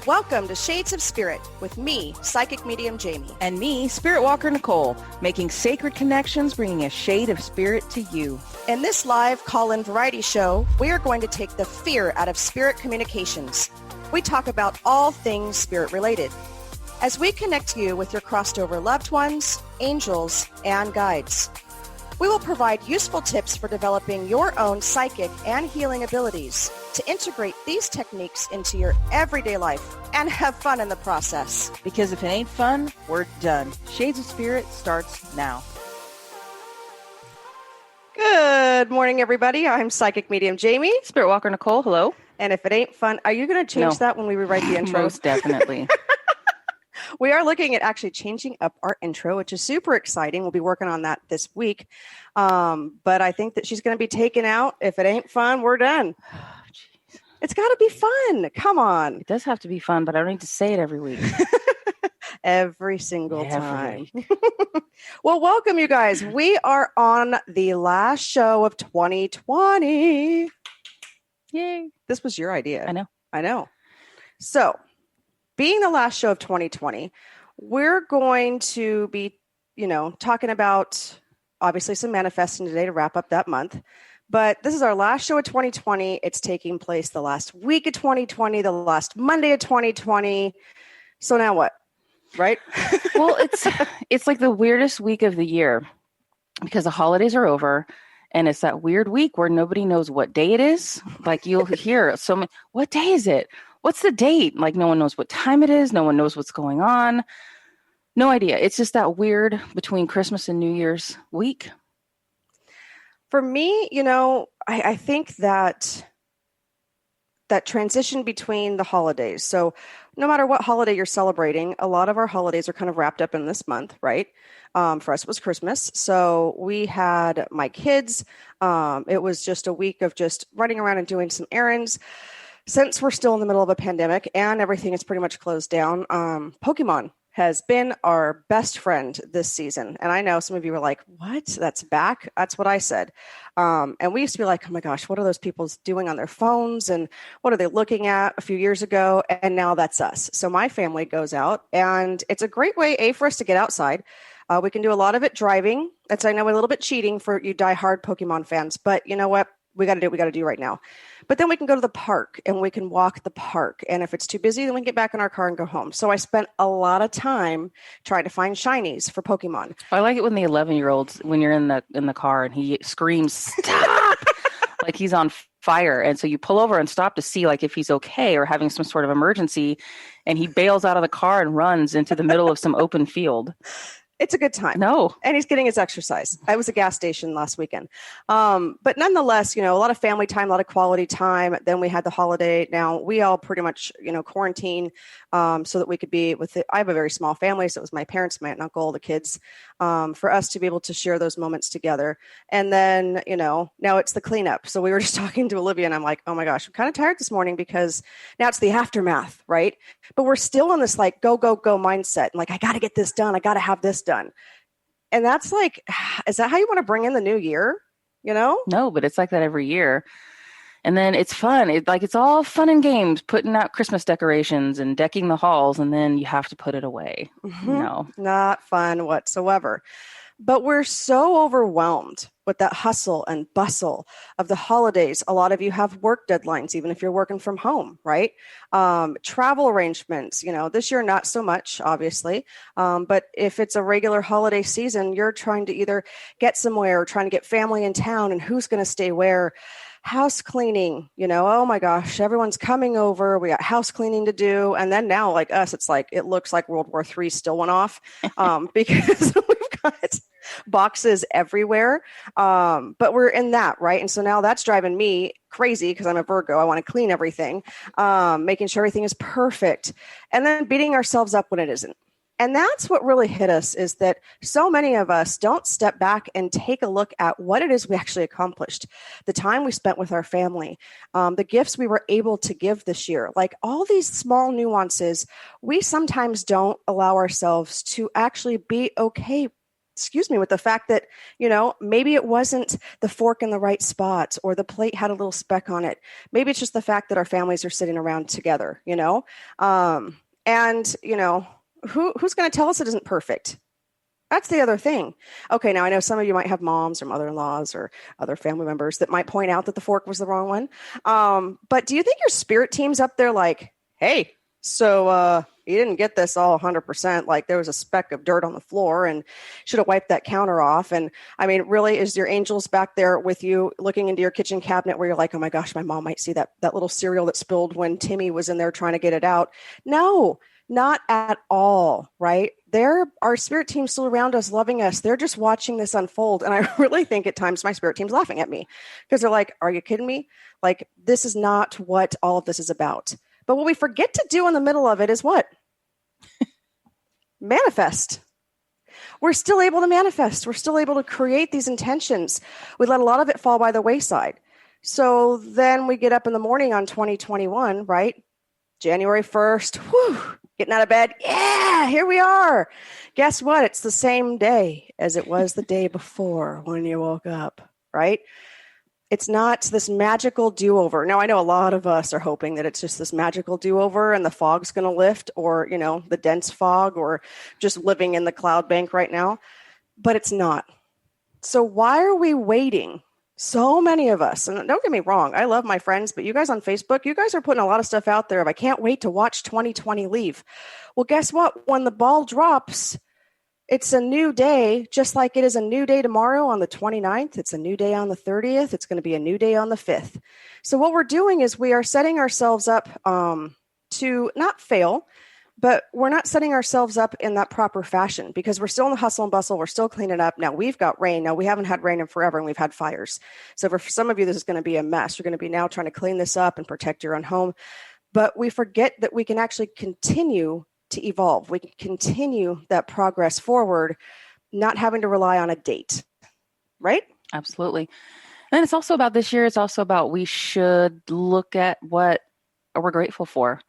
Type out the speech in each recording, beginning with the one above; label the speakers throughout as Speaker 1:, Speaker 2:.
Speaker 1: Welcome to Shades of Spirit with me, Psychic Medium Jamie.
Speaker 2: And me, Spirit Walker Nicole, making sacred connections, bringing a shade of spirit to you.
Speaker 1: In this live call-in variety show, we are going to take the fear out of spirit communications. We talk about all things spirit-related as we connect you with your crossed-over loved ones, angels, and guides. We will provide useful tips for developing your own psychic and healing abilities to integrate these techniques into your everyday life and have fun in the process.
Speaker 2: Because if it ain't fun, we're done. Shades of Spirit starts now.
Speaker 1: Good morning, everybody. I'm Psychic Medium Jamie.
Speaker 2: Spirit Walker Nicole, hello.
Speaker 1: And if it ain't fun, are you going to change that when we rewrite the intro?
Speaker 2: Most definitely.
Speaker 1: We are looking at actually changing up our intro, which is super exciting. We'll be working on that this week. But I think that she's going to be taken out. If it ain't fun, we're done.
Speaker 2: Oh,
Speaker 1: it's got to be fun. Come on.
Speaker 2: It does have to be fun, but I don't need to say it every week.
Speaker 1: Every single time. Well, welcome, you guys. We are on the last show of 2020.
Speaker 2: Yay.
Speaker 1: This was your idea.
Speaker 2: I know.
Speaker 1: So, being the last show of 2020, we're going to be, talking about obviously some manifesting today to wrap up that month. But this is our last show of 2020. It's taking place the last week of 2020, the last Monday of 2020. So now what? Right?
Speaker 2: Well, it's like the weirdest week of the year because the holidays are over. And it's that weird week where nobody knows what day it is. Like you'll hear so many, what day is it? What's the date? Like no one knows what time it is. No one knows what's going on. No idea. It's just that weird between Christmas and New Year's week.
Speaker 1: For me, I think that transition between the holidays. So no matter what holiday you're celebrating, a lot of our holidays are kind of wrapped up in this month, right? For us, it was Christmas. So we had my kids. It was just a week of just running around and doing some errands. Since we're still in the middle of a pandemic and everything is pretty much closed down, Pokemon has been our best friend this season. And I know some of you were like, what? That's back? That's what I said. And we used to be like, oh my gosh, what are those people doing on their phones? And what are they looking at a few years ago? And now that's us. So my family goes out and it's a great way, for us to get outside. We can do a lot of it driving. That's, I know, a little bit cheating for you diehard Pokemon fans, but you know what? We got to do what we got to do right now. But then we can go to the park and we can walk the park. And if it's too busy, then we can get back in our car and go home. So I spent a lot of time trying to find shinies for Pokemon.
Speaker 2: I like it when the 11-year-olds, when you're in the car and he screams, stop, like he's on fire. And so you pull over and stop to see like if he's okay or having some sort of emergency. And he bails out of the car and runs into the middle of some open field.
Speaker 1: It's a good time.
Speaker 2: No.
Speaker 1: And he's getting his exercise. I was at a gas station last weekend. But nonetheless, a lot of family time, a lot of quality time. Then we had the holiday. Now we all pretty much, quarantine so that we could be with it. I have a very small family. So it was my parents, my aunt and uncle, the kids, for us to be able to share those moments together. And then, now it's the cleanup. So we were just talking to Olivia and I'm like, oh my gosh, I'm kind of tired this morning because now it's the aftermath, right? But we're still in this like go, go, go mindset. And like, I got to get this done. I got to have this done. And that's like, is that how you want to bring in the new year?
Speaker 2: No, but it's like that every year. And then it's fun. It's all fun and games, putting out Christmas decorations and decking the halls. And then you have to put it away.
Speaker 1: Mm-hmm.
Speaker 2: No,
Speaker 1: not fun whatsoever. But we're so overwhelmed with that hustle and bustle of the holidays. A lot of you have work deadlines, even if you're working from home, right? Travel arrangements, this year, not so much, obviously. But if it's a regular holiday season, you're trying to either get somewhere or trying to get family in town and who's going to stay where. House cleaning, oh my gosh, everyone's coming over. We got house cleaning to do. And then now, like us, it's like, it looks like World War III still went off because we've got boxes everywhere. But we're in that, right? And so now that's driving me crazy because I'm a Virgo. I want to clean everything, making sure everything is perfect, and then beating ourselves up when it isn't. And that's what really hit us, is that so many of us don't step back and take a look at what it is we actually accomplished, the time we spent with our family, the gifts we were able to give this year, like all these small nuances. We sometimes don't allow ourselves to actually be okay with the fact that, maybe it wasn't the fork in the right spot or the plate had a little speck on it. Maybe it's just the fact that our families are sitting around together, and, who's going to tell us it isn't perfect? That's the other thing. Okay, now I know some of you might have moms or mother-in-laws or other family members that might point out that the fork was the wrong one. But do you think your spirit team's up there like, hey, so you didn't get this all 100%, like there was a speck of dirt on the floor and should have wiped that counter off? And I mean, really, is your angels back there with you looking into your kitchen cabinet where you're like, oh my gosh, my mom might see that little cereal that spilled when Timmy was in there trying to get it out? No, not at all, right? Our spirit team's still around us, loving us. They're just watching this unfold. And I really think at times my spirit team's laughing at me because they're like, are you kidding me? Like, this is not what all of this is about. But what we forget to do in the middle of it is what? Manifest. We're still able to manifest. We're still able to create these intentions. We let a lot of it fall by the wayside. So then we get up in the morning on 2021, right? January 1st, getting out of bed. Yeah, here we are. Guess what? It's the same day as it was the day before when you woke up, right? It's not this magical do-over. Now, I know a lot of us are hoping that it's just this magical do-over and the fog's going to lift, or, the dense fog, or just living in the cloud bank right now, but it's not. So why are we waiting? So many of us, and don't get me wrong, I love my friends, but you guys on Facebook, you guys are putting a lot of stuff out there of, I can't wait to watch 2020 leave. Well, guess what? When the ball drops, it's a new day, just like it is a new day tomorrow on the 29th. It's a new day on the 30th. It's going to be a new day on the 5th. So what we're doing is we are setting ourselves up to not fail, but we're not setting ourselves up in that proper fashion because we're still in the hustle and bustle. We're still cleaning up. Now we've got rain. Now we haven't had rain in forever and we've had fires. So for some of you, this is going to be a mess. You're going to be now trying to clean this up and protect your own home. But we forget that we can actually continue to evolve. We can continue that progress forward, not having to rely on a date, right?
Speaker 2: Absolutely. And it's also about this year. It's also about we should look at what we're grateful for.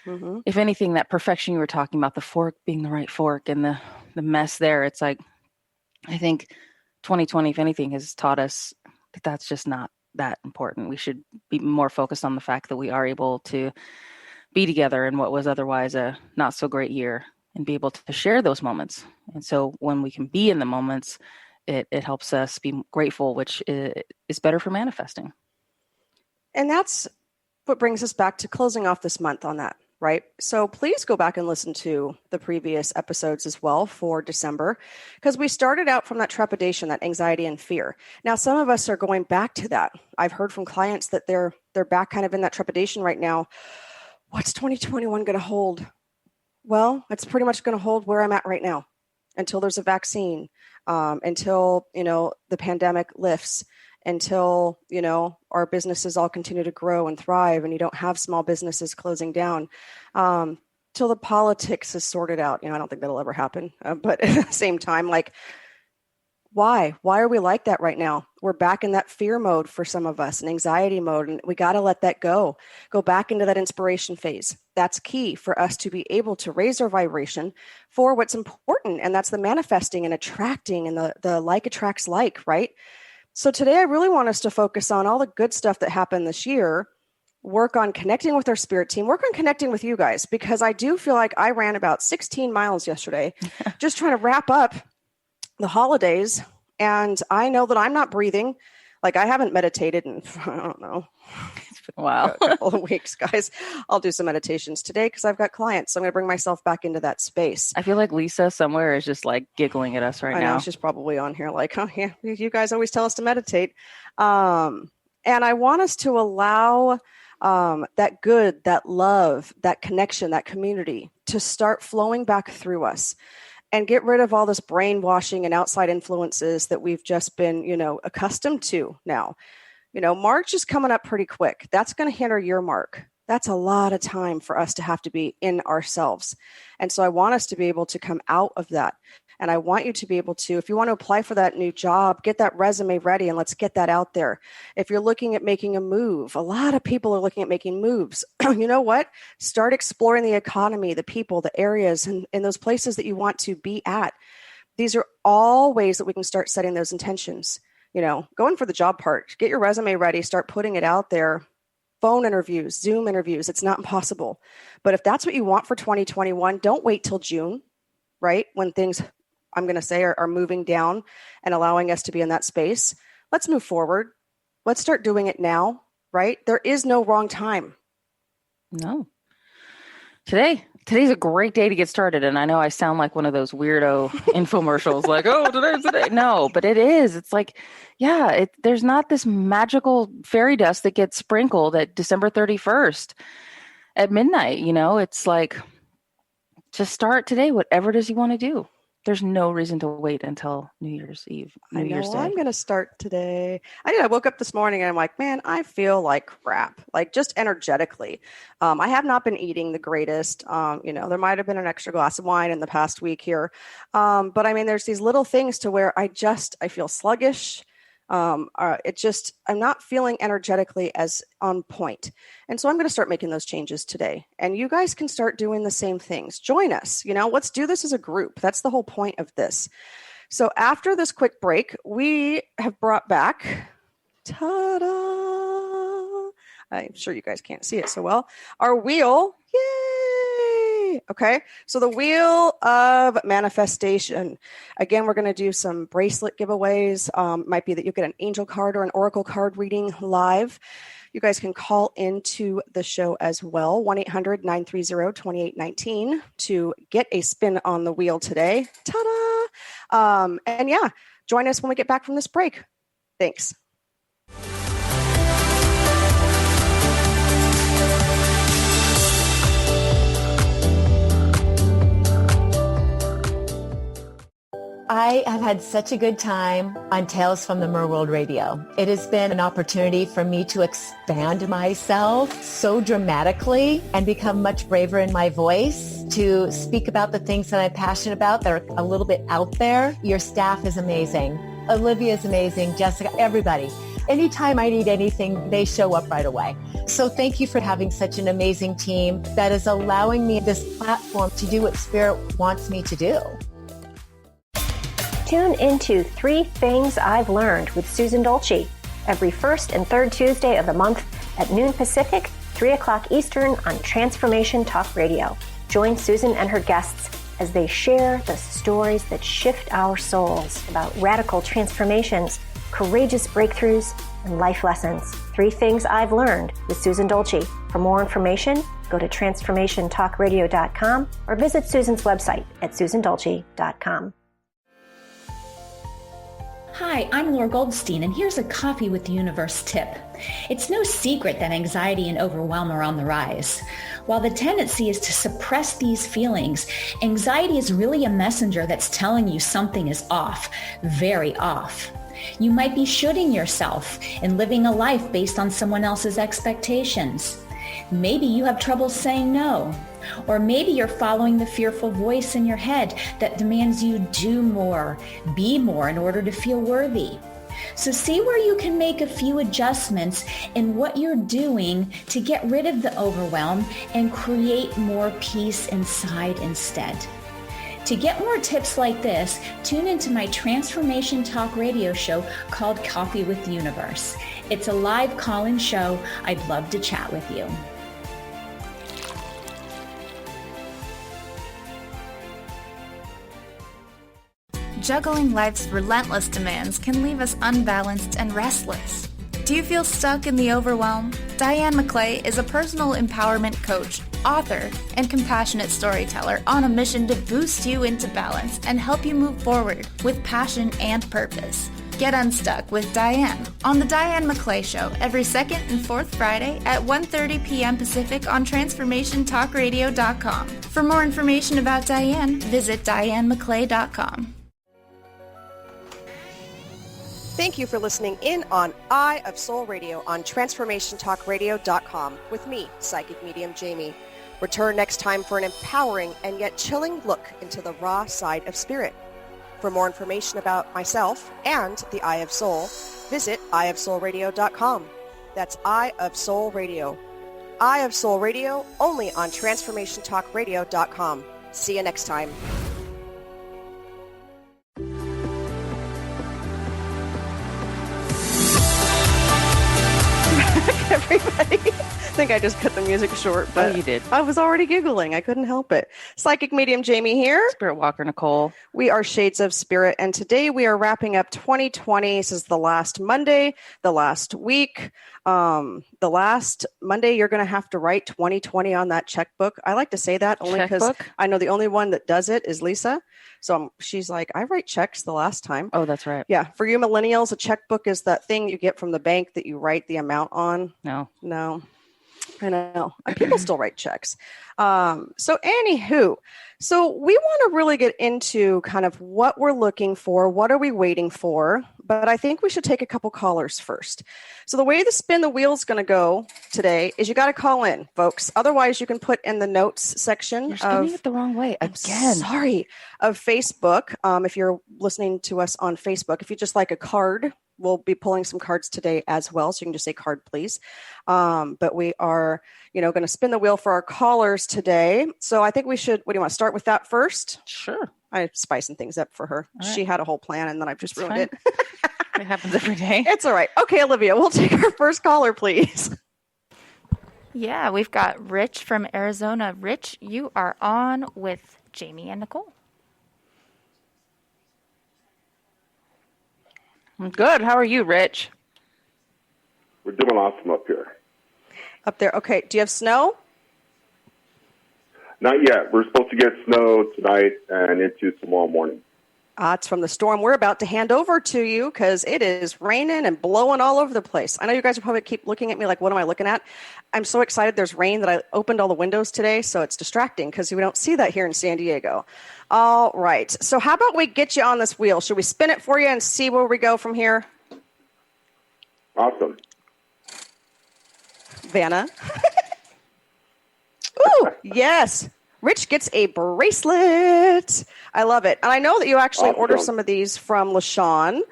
Speaker 2: Mm-hmm. If anything, that perfection you were talking about, the fork being the right fork and the mess there, it's like, I think 2020, if anything, has taught us that that's just not that important. We should be more focused on the fact that we are able to be together in what was otherwise a not so great year and be able to share those moments. And so when we can be in the moments, it helps us be grateful, which is better for manifesting.
Speaker 1: And that's what brings us back to closing off this month on that, right? So please go back and listen to the previous episodes as well for December, because we started out from that trepidation, that anxiety and fear. Now, some of us are going back to that. I've heard from clients that they're back kind of in that trepidation right now. What's 2021 going to hold? Well, it's pretty much going to hold where I'm at right now until there's a vaccine, until, the pandemic lifts, until, our businesses all continue to grow and thrive and you don't have small businesses closing down, till the politics is sorted out. I don't think that'll ever happen. But at the same time, like, why are we like that right now? We're back in that fear mode for some of us, an anxiety mode, and we got to let that go back into that inspiration phase. That's key for us to be able to raise our vibration for what's important. And that's the manifesting and attracting, and the like attracts like, right? So today I really want us to focus on all the good stuff that happened this year, work on connecting with our spirit team, work on connecting with you guys, because I do feel like I ran about 16 miles yesterday, just trying to wrap up the holidays. And I know that I'm not breathing. Like, I haven't meditated in, I don't know,
Speaker 2: it's been a while.
Speaker 1: A couple of weeks, guys. I'll do some meditations today because I've got clients. So I'm going to bring myself back into that space.
Speaker 2: I feel like Lisa somewhere is just like giggling at us right now.
Speaker 1: I know, she's probably on here like, oh yeah, you guys always tell us to meditate. And I want us to allow that good, that love, that connection, that community to start flowing back through us, and get rid of all this brainwashing and outside influences that we've just been, accustomed to now. March is coming up pretty quick. That's going to hit our year mark. That's a lot of time for us to have to be in ourselves. And so I want us to be able to come out of that. And I want you to be able to, if you want to apply for that new job, get that resume ready and let's get that out there. If you're looking at making a move, a lot of people are looking at making moves. You know what? Start exploring the economy, the people, the areas, and those places that you want to be at. These are all ways that we can start setting those intentions. Go in for the job part, get your resume ready, start putting it out there. Phone interviews, Zoom interviews, it's not impossible. But if that's what you want for 2021, don't wait till June, right? When things, I'm going to say, are moving down and allowing us to be in that space. Let's move forward. Let's start doing it now, right? There is no wrong time.
Speaker 2: No. Today's a great day to get started. And I know I sound like one of those weirdo infomercials, like, oh, today's the day. No, but it is. It's like, yeah, there's not this magical fairy dust that gets sprinkled at December 31st at midnight. It's like, just start today, whatever it is you want to do. There's no reason to wait until New Year's Eve. New Year's Day.
Speaker 1: I'm going to start today. I woke up this morning and I'm like, man, I feel like crap, like just energetically. I have not been eating the greatest. There might have been an extra glass of wine in the past week here. But there's these little things to where I feel sluggish. I'm not feeling energetically as on point. And so I'm going to start making those changes today. And you guys can start doing the same things. Join us. Let's do this as a group. That's the whole point of this. So after this quick break, we have brought back, ta-da! I'm sure you guys can't see it so well. Our wheel. Yay! Okay. So the wheel of manifestation. Again, we're going to do some bracelet giveaways. Might be that you get an angel card or an oracle card reading live. You guys can call into the show as well, 1-800-930-2819 to get a spin on the wheel today. Ta-da! Join us when we get back from this break. Thanks.
Speaker 3: I have had such a good time on Tales from the Merworld Radio. It has been an opportunity for me to expand myself so dramatically and become much braver in my voice, to speak about the things that I'm passionate about that are a little bit out there. Your staff is amazing. Olivia is amazing. Jessica, everybody. Anytime I need anything, they show up right away. So thank you for having such an amazing team that is allowing me this platform to do what Spirit wants me to do.
Speaker 4: Tune into 3 Things I've Learned with Susan Dolce every first and third Tuesday of the month at noon Pacific, 3 o'clock Eastern on Transformation Talk Radio. Join Susan and her guests as they share the stories that shift our souls about radical transformations, courageous breakthroughs, and life lessons. 3 Things I've Learned with Susan Dolce. For more information, go to transformationtalkradio.com or visit Susan's website at susandolce.com.
Speaker 5: Hi, I'm Laura Goldstein, and here's a Coffee with the Universe tip. It's no secret that anxiety and overwhelm are on the rise. While the tendency is to suppress these feelings, anxiety is really a messenger that's telling you something is off, very off. You might be shooting yourself and living a life based on someone else's expectations. Maybe you have trouble saying no. Or maybe you're following the fearful voice in your head that demands you do more, be more in order to feel worthy. So see where you can make a few adjustments in what you're doing to get rid of the overwhelm and create more peace inside instead. To get more tips like this, tune into my Transformation Talk radio show called Coffee with the Universe. It's a live call-in show. I'd love to chat with you.
Speaker 6: Juggling life's relentless demands can leave us unbalanced and restless. Do you feel stuck in the overwhelm? Diane McClay is a personal empowerment coach, author, and compassionate storyteller on a mission to boost you into balance and help you move forward with passion and purpose. Get unstuck with Diane on The Diane McClay Show every second and fourth Friday at 1:30 p.m. Pacific on TransformationTalkRadio.com. For more information about Diane, visit DianeMcClay.com.
Speaker 1: Thank you for listening in on Eye of Soul Radio on TransformationTalkRadio.com with me, Psychic Medium Jamie. Return next time for an empowering and yet chilling look into the raw side of spirit. For more information about myself and the Eye of Soul, visit eyeofsoulradio.com. That's Eye of Soul Radio. Eye of Soul Radio only on TransformationTalkRadio.com. See you next time. everybody. I think I just cut the music short, but
Speaker 2: you did.
Speaker 1: I was already giggling. I couldn't help it. Psychic medium Jamie here.
Speaker 2: Spirit Walker Nicole.
Speaker 1: We are Shades of Spirit, and today we are wrapping up 2020. This is the last Monday, the last week. The last Monday, you're going to have to write 2020 on that checkbook. I like to say that only because I know the only one that does it is Lisa. So she's like, I write checks the last time.
Speaker 2: Oh, that's right.
Speaker 1: Yeah. For you millennials, a checkbook is that thing you get from the bank that you write the amount on.
Speaker 2: No.
Speaker 1: I know. People still write checks. So anywho, so we want to really get into kind of what we're looking for. What are we waiting for? But I think we should take a couple callers first. So the way the spin the wheel is going to go today is you got to call in, folks. Otherwise, you can put in the notes section.
Speaker 2: You're spinning it the wrong way again.
Speaker 1: Sorry. Of Facebook. If you're listening to us on Facebook, if you just like a card, we'll be pulling some cards today as well. So you can just say card, please. But we are, going to spin the wheel for our callers today. So I think we should, what do you want to start with that first?
Speaker 2: Sure.
Speaker 1: I'm spicing things up for her.
Speaker 2: All right.
Speaker 1: She had a whole plan and then I've just ruined it.
Speaker 2: It happens every day.
Speaker 1: It's all right. Okay, Olivia, we'll take our first caller, please.
Speaker 6: Yeah, we've got Rich from Arizona. Rich, you are on with Jamie and Nicole.
Speaker 2: I'm good. How are you, Rich?
Speaker 7: We're doing awesome up here.
Speaker 1: Up there. Okay. Do you have snow?
Speaker 7: Not yet. We're supposed to get snow tonight and into tomorrow morning.
Speaker 1: It's from the storm we're about to hand over to you because it is raining and blowing all over the place. I know you guys will probably keep looking at me like, what am I looking at? I'm so excited there's rain that I opened all the windows today, so it's distracting because we don't see that here in San Diego. All right. So how about we get you on this wheel? Should we spin it for you and see where we go from here?
Speaker 7: Awesome.
Speaker 1: Vanna. Ooh, yes. Rich gets a bracelet. I love it. And I know that you actually ordered some of these from LaShawn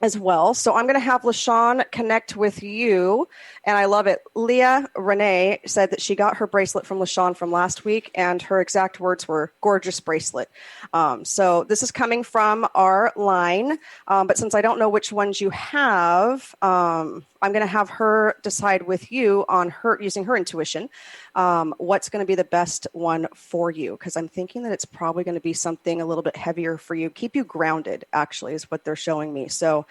Speaker 1: as well. So I'm going to have LaShawn connect with you. And I love it. Leah Renee said that she got her bracelet from LaShawn from last week, and her exact words were gorgeous bracelet. So this is coming from our line. But since I don't know which ones you have, I'm going to have her decide with you on her using her intuition what's going to be the best one for you. Because I'm thinking that it's probably going to be something a little bit heavier for you. Keep you grounded, actually, is what they're showing me. So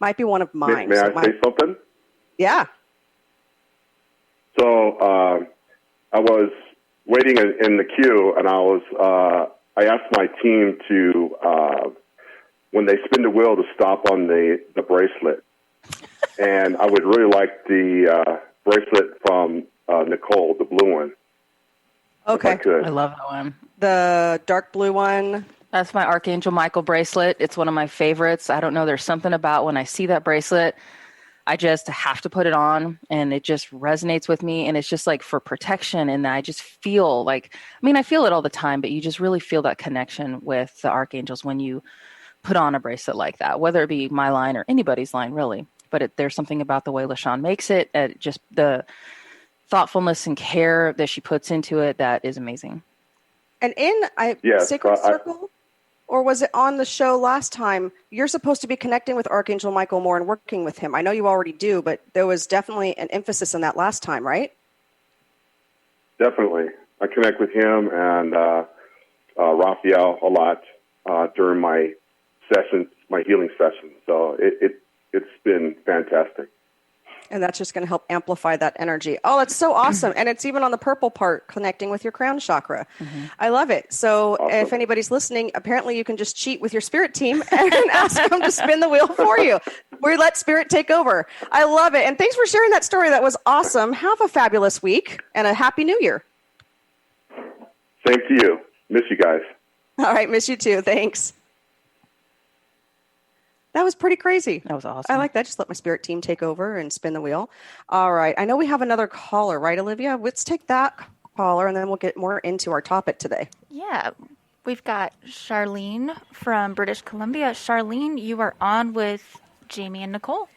Speaker 1: might be one of mine.
Speaker 7: May I say something?
Speaker 1: Yeah.
Speaker 7: So I was waiting in the queue, and I asked my team to, when they spin the wheel, to stop on the bracelet. And I would really like the bracelet from Nicole, the blue one.
Speaker 1: Okay.
Speaker 2: I love that one.
Speaker 1: The dark blue one.
Speaker 2: That's my Archangel Michael bracelet. It's one of my favorites. I don't know. There's something about when I see that bracelet, I just have to put it on, and it just resonates with me. And it's just like for protection. And I just feel like, I feel it all the time, but you just really feel that connection with the archangels when you put on a bracelet like that, whether it be my line or anybody's line, really. But there's something about the way LaShawn makes it, just the thoughtfulness and care that she puts into it that is amazing.
Speaker 1: And in Sacred Circle, or was it on the show last time, you're supposed to be connecting with Archangel Michael more and working with him. I know you already do, but there was definitely an emphasis on that last time, right?
Speaker 7: Definitely. I connect with him and Raphael a lot during my sessions, my healing sessions. So it's been fantastic.
Speaker 1: And that's just going to help amplify that energy. Oh, that's so awesome. And it's even on the purple part, connecting with your crown chakra. Mm-hmm. I love it. So if anybody's listening, apparently you can just cheat with your spirit team and ask them to spin the wheel for you. We let spirit take over. I love it. And thanks for sharing that story. That was awesome. Have a fabulous week and a happy new year.
Speaker 7: Same to you. Miss you guys.
Speaker 1: All right. Miss you too. Thanks. That was pretty crazy.
Speaker 2: That was awesome.
Speaker 1: I like that. Just let my spirit team take over and spin the wheel. All right. I know we have another caller, right, Olivia? Let's take that caller, and then we'll get more into our topic today.
Speaker 6: Yeah. We've got Charlene from British Columbia. Charlene, you are on with Jamie and Nicole.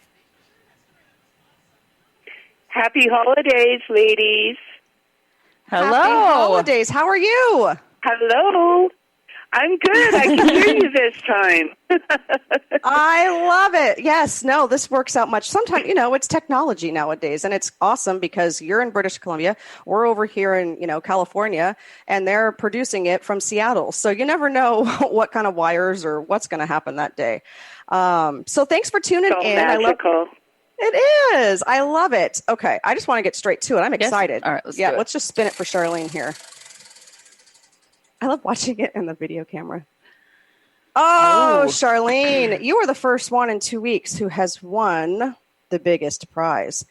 Speaker 8: Happy holidays, ladies.
Speaker 2: Hello.
Speaker 1: Happy holidays. How are you?
Speaker 8: Hello. I'm good. I can hear you this time.
Speaker 1: I love it. Yes, no, this works out much. Sometimes, it's technology nowadays, and it's awesome because you're in British Columbia, we're over here in, California, and they're producing it from Seattle. So you never know what kind of wires or what's going to happen that day. So thanks for tuning in.
Speaker 8: Magical.
Speaker 1: It is. I love it. Okay, I just want to get straight to it. I'm excited.
Speaker 2: All right,
Speaker 1: let's just spin it for Charlene here. I love watching it in the video camera. Oh, Charlene, you are the first one in 2 weeks who has won the biggest prize.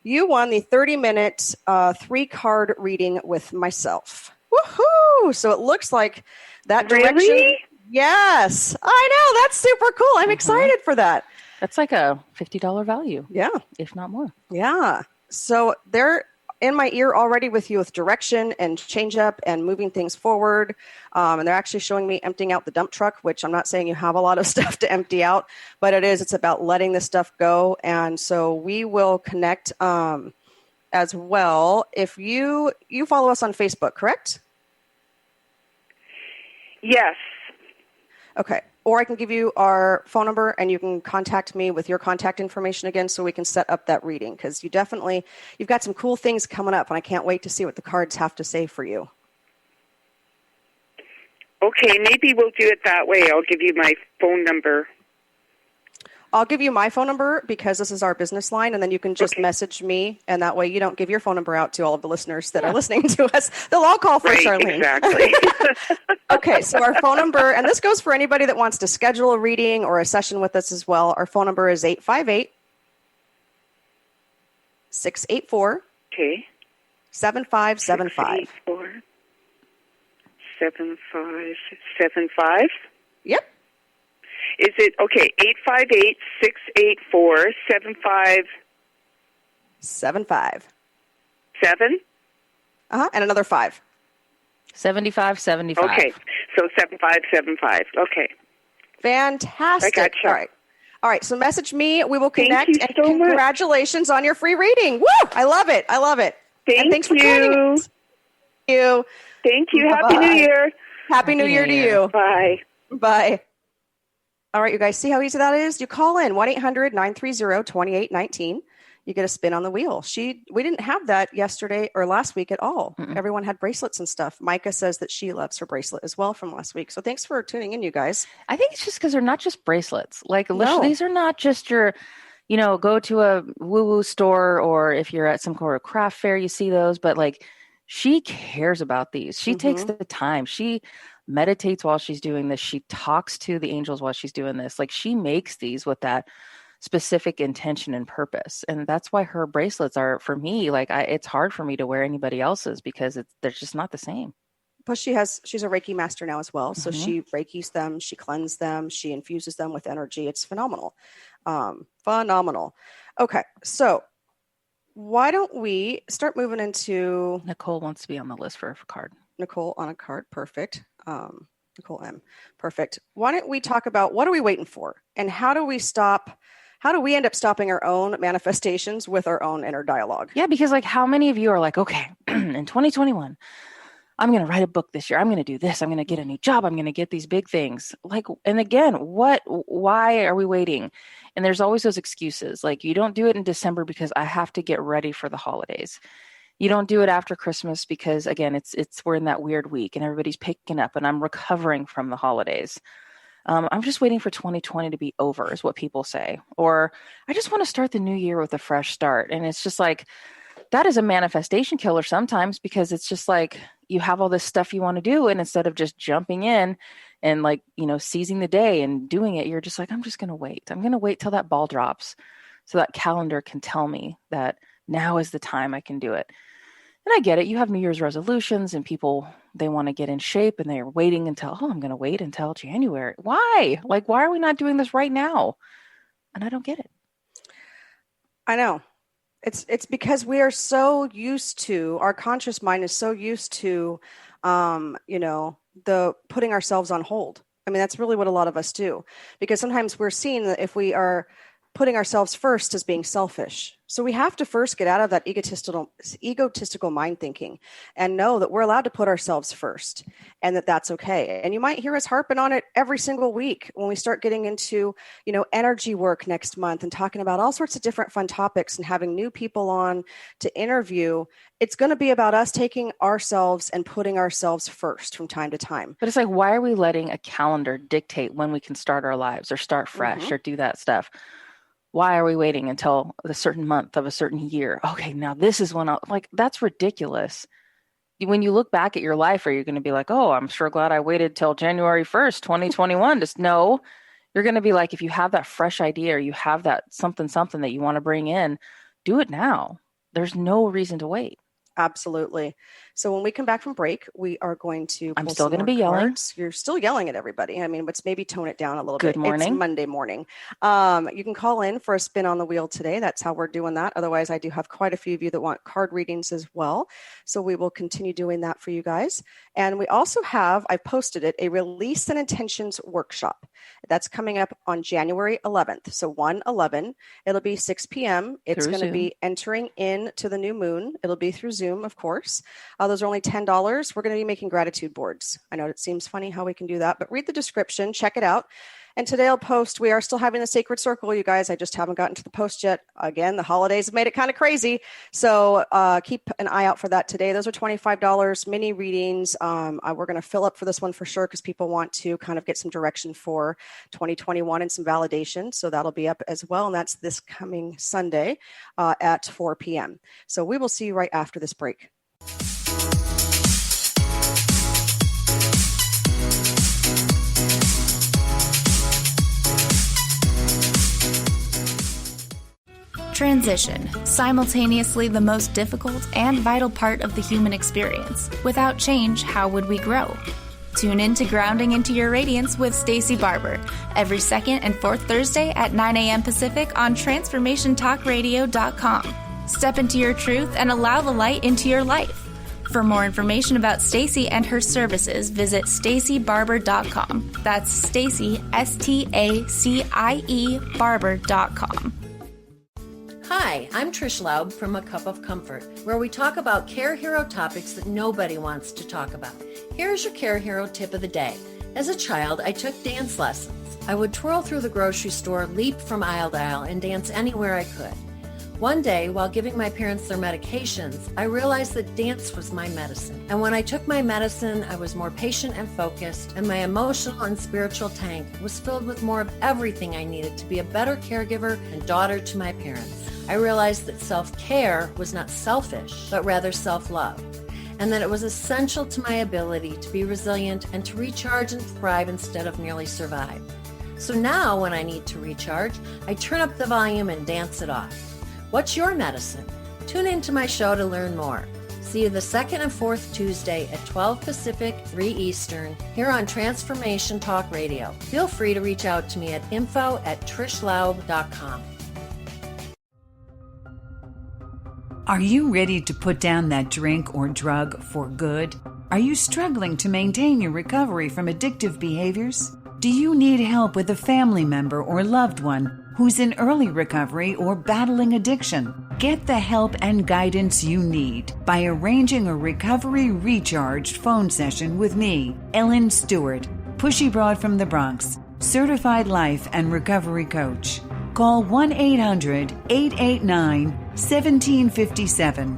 Speaker 1: You won the 30-minute 3-card reading with myself. Woohoo! So it looks like that direction.
Speaker 8: Really?
Speaker 1: Yes, I know. That's super cool. I'm excited for that.
Speaker 2: That's like a $50 value.
Speaker 1: Yeah.
Speaker 2: If not more.
Speaker 1: Yeah. So they're in my ear already with you with direction and change up and moving things forward. And they're actually showing me emptying out the dump truck, which I'm not saying you have a lot of stuff to empty out, but it's about letting this stuff go. And so we will connect as well. If you follow us on Facebook, correct?
Speaker 8: Yes.
Speaker 1: Okay. Or I can give you our phone number and you can contact me with your contact information again so we can set up that reading, because you've got some cool things coming up and I can't wait to see what the cards have to say for you.
Speaker 8: Okay, maybe we'll do it that way. I'll give you my phone number.
Speaker 1: I'll give you my phone number because this is our business line, and then you can just message me, and that way you don't give your phone number out to all of the listeners that are listening to us. They'll all call for Charlene.
Speaker 8: Exactly.
Speaker 1: Okay, so our phone number, and this goes for anybody that wants to schedule a reading or a session with us as well. Our phone number is 858-684 7575.
Speaker 8: 7575.
Speaker 1: Yep.
Speaker 8: Is it, 858-684-7575? 7?
Speaker 1: And another 5.
Speaker 2: 7575.
Speaker 8: Okay, so 7575. Okay.
Speaker 1: Fantastic.
Speaker 8: I gotcha.
Speaker 1: All right, so message me. We will connect.
Speaker 8: Thank you so much.
Speaker 1: Congratulations on your free reading. Woo! I love it. And thanks for joining us. Thank you.
Speaker 8: Thank you.
Speaker 1: Bye-bye.
Speaker 8: Happy New Year.
Speaker 1: Happy New Year to you.
Speaker 8: Bye.
Speaker 1: Bye. All right, you guys, see how easy that is? You call in 1-800-930-2819. You get a spin on the wheel. We didn't have that yesterday or last week at all.
Speaker 2: Mm-mm.
Speaker 1: Everyone had bracelets and stuff. Micah says that she loves her bracelet as well from last week. So thanks for tuning in, you guys.
Speaker 2: I think it's just because they're not just bracelets. Like,
Speaker 1: No.
Speaker 2: these are not just your, go to a woo-woo store, or if you're at some kind of craft fair, you see those. But like, she cares about these. She takes the time. She meditates while she's doing this. She talks to the angels while she's doing this. Like, she makes these with that specific intention and purpose. And that's why her bracelets are, for me, like, it's hard for me to wear anybody else's because they're just not the same.
Speaker 1: Plus she's a Reiki master now as well. So she Reikis them, she cleanses them, she infuses them with energy. It's phenomenal. Phenomenal. Okay. So why don't we start moving into
Speaker 2: Nicole wants to be on the list for a card.
Speaker 1: Nicole on a card. Perfect. Nicole M. Perfect. Why don't we talk about what are we waiting for, and how do we end up stopping our own manifestations with our own inner dialogue?
Speaker 2: Yeah, because like, how many of you are like, okay, in 2021, I'm going to write a book this year. I'm going to do this. I'm going to get a new job. I'm going to get these big things. Like, and again, why are we waiting? And there's always those excuses. Like, you don't do it in December because I have to get ready for the holidays. You don't do it after Christmas because, again, we're in that weird week and everybody's picking up and I'm recovering from the holidays. I'm just waiting for 2020 to be over is what people say. Or I just want to start the new year with a fresh start. And it's just like, that is a manifestation killer sometimes, because it's just like you have all this stuff you want to do. And instead of just jumping in and like, seizing the day and doing it, you're just like, I'm just going to wait. I'm going to wait till that ball drops so that calendar can tell me that now is the time I can do it. And I get it. You have New Year's resolutions and people, they want to get in shape and they're waiting until, I'm going to wait until January. Why? Like, why are we not doing this right now? And I don't get it.
Speaker 1: I know. It's because we are so used to, our conscious mind is so used to, the putting ourselves on hold. I mean, that's really what a lot of us do, because sometimes we're seeing that if we are putting ourselves first as being selfish. So we have to first get out of that egotistical mind thinking and know that we're allowed to put ourselves first and that that's okay. And you might hear us harping on it every single week when we start getting into, energy work next month and talking about all sorts of different fun topics and having new people on to interview. It's going to be about us taking ourselves and putting ourselves first from time to time.
Speaker 2: But it's like, why are we letting a calendar dictate when we can start our lives or start fresh or do that stuff? Why are we waiting until a certain month of a certain year? Okay, now this is when that's ridiculous. When you look back at your life, are you going to be like, oh, I'm sure glad I waited till January 1st, 2021? Just no, you're going to be like, if you have that fresh idea or you have that something that you want to bring in, do it now. There's no reason to wait.
Speaker 1: Absolutely. So when we come back from break, we are going to.
Speaker 2: I'm still going to be yelling.
Speaker 1: You're still yelling at everybody. I mean, let's maybe tone it down a little
Speaker 2: bit. Good morning.
Speaker 1: It's Monday morning. You can call in for a spin on the wheel today. That's how we're doing that. Otherwise, I do have quite a few of you that want card readings as well. So we will continue doing that for you guys. And we also have, I posted it, a release and intentions workshop. That's coming up on January 11th. So 1/11. It'll be 6 p.m. It's going to be entering into the new moon. It'll be through Zoom, of course. Those are only $10. We're going to be making gratitude boards. I know it seems funny how we can do that, but read the description, check it out. And today I'll post, we are still having the Sacred Circle, you guys. I just haven't gotten to the post yet. Again, the holidays have made it kind of crazy. So keep an eye out for that today. Those are $25, mini readings. We're going to fill up for this one for sure because people want to kind of get some direction for 2021 and some validation. So that'll be up as well. And that's this coming Sunday at 4 p.m. So we will see you right after this break.
Speaker 6: Transition, simultaneously the most difficult and vital part of the human experience. Without change, how would we grow? Tune in to Grounding into Your Radiance with Stacey Barber every second and fourth Thursday at 9 a.m. Pacific on TransformationTalkRadio.com. Step into your truth and allow the light into your life. For more information about Stacey and her services, visit StaceyBarber.com. That's Stacey, STACIE Barber.com.
Speaker 9: Hi, I'm Trish Laub from A Cup of Comfort, where we talk about Care Hero topics that nobody wants to talk about. Here's your Care Hero tip of the day. As a child, I took dance lessons. I would twirl through the grocery store, leap from aisle to aisle, and dance anywhere I could. One day, while giving my parents their medications, I realized that dance was my medicine. And when I took my medicine, I was more patient and focused, and my emotional and spiritual tank was filled with more of everything I needed to be a better caregiver and daughter to my parents. I realized that self-care was not selfish, but rather self-love, and that it was essential to my ability to be resilient and to recharge and thrive instead of merely survive. So now when I need to recharge, I turn up the volume and dance it off. What's your medicine? Tune into my show to learn more. See you the second and fourth Tuesday at 12 Pacific, 3 Eastern, here on Transformation Talk Radio. Feel free to reach out to me at info@trishlaub.com.
Speaker 10: Are you ready to put down that drink or drug for good? Are you struggling to maintain your recovery from addictive behaviors? Do you need help with a family member or loved one who's in early recovery or battling addiction? Get the help and guidance you need by arranging a Recovery Recharged phone session with me, Ellen Stewart, Pushy Broad from the Bronx, certified life and recovery coach. Call 1-800-889-1757.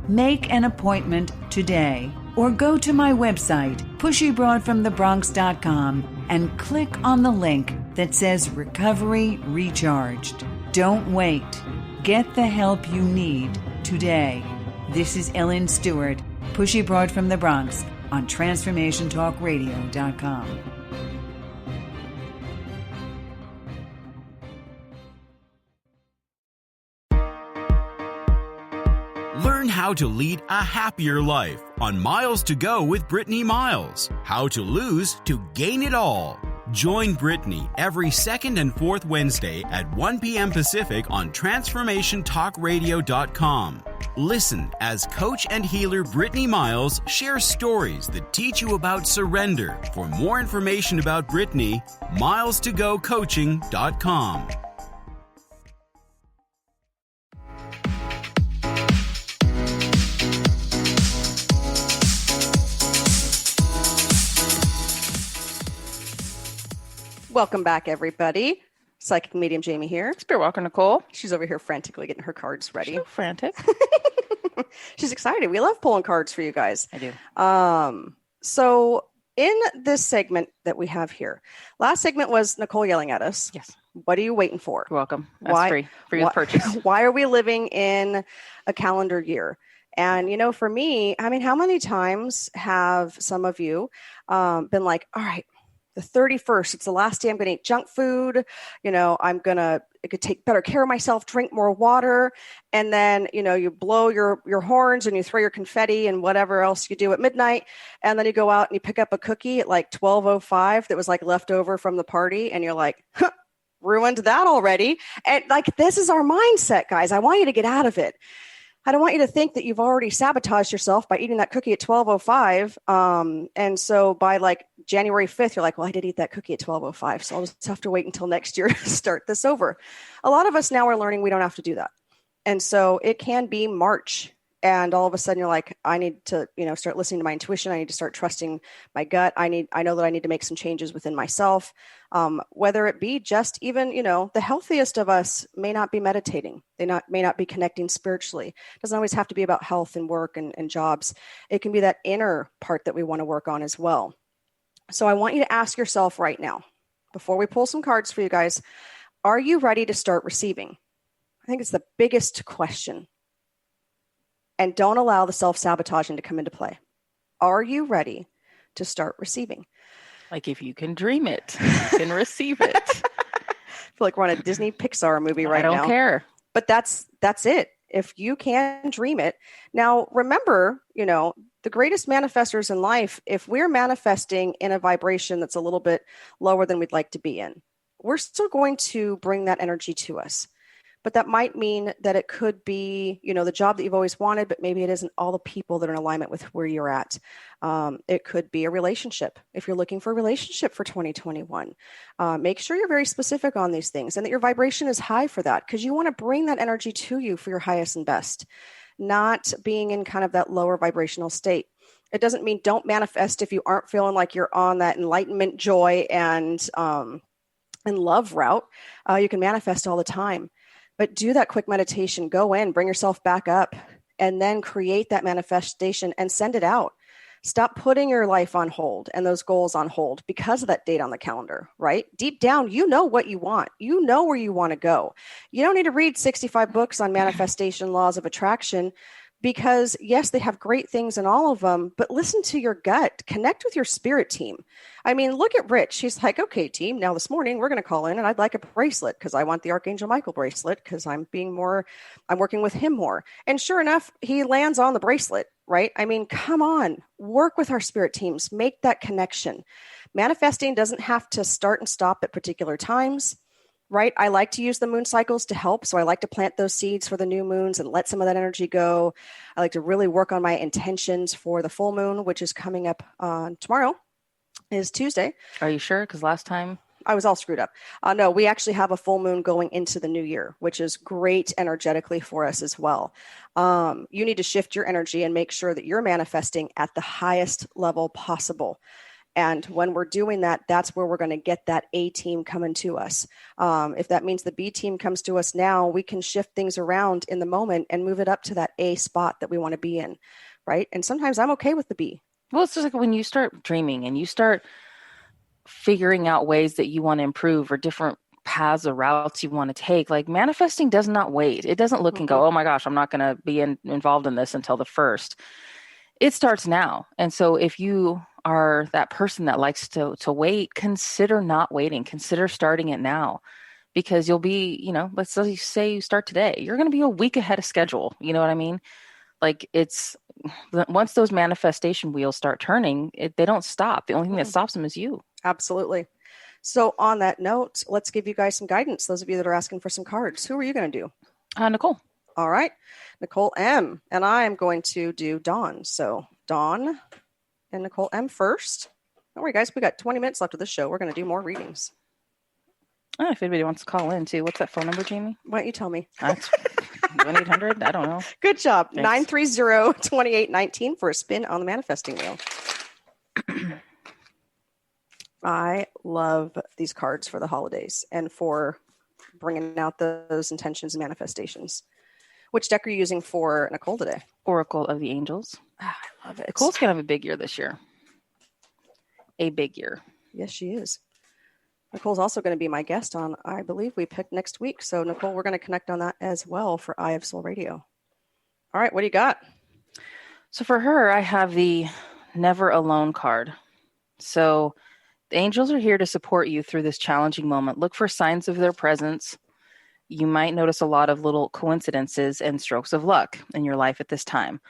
Speaker 10: Make an appointment today or go to my website, pushybroadfromthebronx.com, and click on the link that says Recovery Recharged. Don't wait. Get the help you need today. This is Ellen Stewart, Pushy Broad from the Bronx, on TransformationTalkRadio.com.
Speaker 11: Learn how to lead a happier life on Miles to Go with Brittany Miles. How to lose to gain it all. Join Brittany every second and fourth Wednesday at 1 p.m. Pacific on TransformationTalkRadio.com. Listen as coach and healer Brittany Miles shares stories that teach you about surrender. For more information about Brittany, milestogocoaching.com.
Speaker 1: Welcome back, everybody. Psychic medium Jamie here.
Speaker 2: Spirit walker Nicole.
Speaker 1: She's over here frantically getting her cards ready.
Speaker 2: So frantic.
Speaker 1: She's excited. We love pulling cards for you guys.
Speaker 2: I do.
Speaker 1: So in this segment that we have here, last segment was Nicole yelling at us.
Speaker 2: Yes.
Speaker 1: What are you waiting for?
Speaker 2: You're welcome. That's free for your purchase.
Speaker 1: Why are we living in a calendar year? And, for me, I mean, how many times have some of you been like, all right, the 31st, it's the last day I'm going to eat junk food. I could take better care of myself, drink more water. And then, you blow your horns and you throw your confetti and whatever else you do at midnight. And then you go out and you pick up a cookie at like 12:05 that was like left over from the party. And you're like, ruined that already. And like, this is our mindset, guys. I want you to get out of it. I don't want you to think that you've already sabotaged yourself by eating that cookie at 12:05. And so by like January 5th, you're like, well, I did eat that cookie at 12:05. So I'll just have to wait until next year to start this over. A lot of us now are learning we don't have to do that. And so it can be March. And all of a sudden you're like, I need to, start listening to my intuition. I need to start trusting my gut. I know that I need to make some changes within myself. Whether it be just even, the healthiest of us may not be meditating. They may not be connecting spiritually. It doesn't always have to be about health and work and jobs. It can be that inner part that we want to work on as well. So I want you to ask yourself right now, before we pull some cards for you guys, are you ready to start receiving? I think it's the biggest question. And don't allow the self-sabotaging to come into play. Are you ready to start receiving?
Speaker 2: Like if you can dream it, you can receive it.
Speaker 1: I feel like we're on a Disney Pixar movie right now.
Speaker 2: I don't care.
Speaker 1: But that's it. If you can dream it. Now, remember, the greatest manifestors in life, if we're manifesting in a vibration that's a little bit lower than we'd like to be in, we're still going to bring that energy to us. But that might mean that it could be, the job that you've always wanted, but maybe it isn't all the people that are in alignment with where you're at. It could be a relationship. If you're looking for a relationship for 2021, make sure you're very specific on these things and that your vibration is high for that, because you want to bring that energy to you for your highest and best, not being in kind of that lower vibrational state. It doesn't mean don't manifest if you aren't feeling like you're on that enlightenment, joy, and love route. You can manifest all the time. But do that quick meditation, go in, bring yourself back up, and then create that manifestation and send it out. Stop putting your life on hold and those goals on hold because of that date on the calendar, right? Deep down, you know what you want. You know where you want to go. You don't need to read 65 books on manifestation, laws of attraction, because yes, they have great things in all of them, but listen to your gut, connect with your spirit team. I mean, look at Rich. He's like, okay, team, now this morning we're going to call in and I'd like a bracelet because I want the Archangel Michael bracelet because I'm working with him more. And sure enough, he lands on the bracelet, right? I mean, come on, work with our spirit teams, make that connection. Manifesting doesn't have to start and stop at particular times. Right? I like to use the moon cycles to help. So I like to plant those seeds for the new moons and let some of that energy go. I like to really work on my intentions for the full moon, which is coming up tomorrow, is Tuesday.
Speaker 2: Are you sure? Because last time
Speaker 1: I was all screwed up. No, we actually have a full moon going into the new year, which is great energetically for us as well. You need to shift your energy and make sure that you're manifesting at the highest level possible. And when we're doing that, that's where we're going to get that A team coming to us. If that means the B team comes to us now, we can shift things around in the moment and move it up to that A spot that we want to be in, right? And sometimes I'm okay with the B.
Speaker 2: Well, it's just like when you start dreaming and you start figuring out ways that you want to improve or different paths or routes you want to take, like manifesting does not wait. It doesn't look and go, oh my gosh, I'm not going to be involved in this until the 1st. It starts now. And so if you are that person that likes to wait, consider not waiting. Consider starting it now, because you'll be, let's say you start today, you're going to be a week ahead of schedule. You know what I mean? Like once those manifestation wheels start turning, they don't stop. The only thing that stops them is you.
Speaker 1: Absolutely. So on that note, let's give you guys some guidance. Those of you that are asking for some cards, who are you going to do?
Speaker 2: Nicole.
Speaker 1: All right. Nicole M. And I am going to do Dawn. So Dawn and Nicole M first. Don't worry, guys. We got 20 minutes left of the show. We're going to do more readings.
Speaker 2: Oh, if anybody wants to call in too. What's that phone number, Jamie?
Speaker 1: Why don't you tell me?
Speaker 2: 1-800? I don't know.
Speaker 1: Good job. 930-2819 for a spin on the manifesting wheel. I love these cards for the holidays and for bringing out those intentions and manifestations. Which deck are you using for Nicole today?
Speaker 2: Oracle of the Angels.
Speaker 1: I love it.
Speaker 2: Nicole's going to have a big year this year. A big year.
Speaker 1: Yes, she is. Nicole's also going to be my guest on, I believe we picked next week. So Nicole, we're going to connect on that as well for Eye of Soul Radio. All right, what do you got?
Speaker 2: So for her, I have the Never Alone card. So the angels are here to support you through this challenging moment. Look for signs of their presence. You might notice a lot of little coincidences and strokes of luck in your life at this time.